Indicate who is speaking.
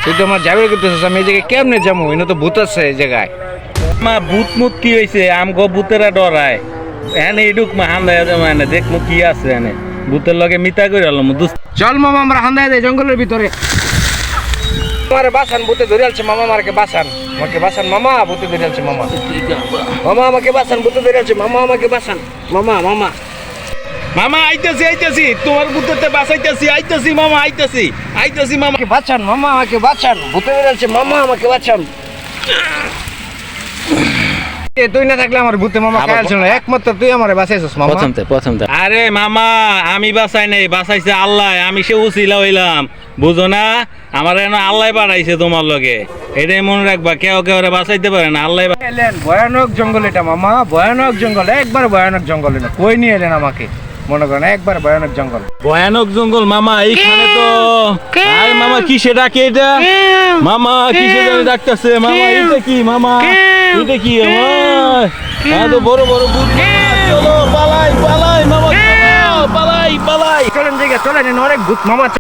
Speaker 1: তুই তো আমার যাবে করতেছিস, আমি এই জায়গায় কেমনে যাবো? এনে তো ভূত আছে এই জায়গায়।
Speaker 2: মা ভূত মুত কি হয়েছে? আমগো ভূতেরা ডরায় এনে এডুক মা হান্দায় যাবো এনে দেখবো কি আছে এনে ভূতের লগে মিতা করে হলাম দোস্ত।
Speaker 1: চল মামা আমরা হান্দায় যাই জঙ্গলের ভিতরে। আমারে বাসান, ভূতে ধরে আলছে মামা, আমাকে বাসান, আমাকে বাসান মামা, ভূতে ধরে আলছে মামা। মামা আমাকে বাসান, ভূতে ধরে আলছে মামা, আমাকে বাসান মামা। মামা
Speaker 2: মামা আইতাছি তোমার ভূতেতে বাঁচাইতাছি, আইতাছি মামা, আইতাছি মামা।
Speaker 1: আমাকে বাঁচান মামা, আমাকে বাঁচান, ভূতে ধরে আলছে মামা, আমাকে বাঁচান। তুই না থাকলে আমার ভূতে মামা খায়ালছিল না, একমাত্র তুই আমারে বাঁচাইছিস মামা।
Speaker 2: প্রথমতে আরে মামা আমি বাঁচাই নাই, বাঁচাইছে আল্লাহ, আমি সে উছিলা হইলাম বুঝো না। আমার এনে আল্লাহ বাড়াইছে তোমার লগে, এটাই মনে রাখবা। কেউ কেউ বাঁচাইতে পারে না, আল্লাহ।
Speaker 1: এলেন ভয়ানক জঙ্গল এটা মামা, ভয়ানক জঙ্গল, একবার ভয়ানক জঙ্গল। এটা কই নিয়ে এলেন আমাকে, মনে করেন একবার ভয়ানক জঙ্গল।
Speaker 2: ভয়ানক জঙ্গল মামা, এইখানে তো আরে মামা কিসে ডাকে এটা? মামা কিসে ডাকতেছে মামা? এটা কি মামা? এটা কি আমার? তো বড় বড় ভূত। চলো পালাই মামা, পালাই।
Speaker 1: চলেন জায়গা, চলেন, অনেক ভূত মামা।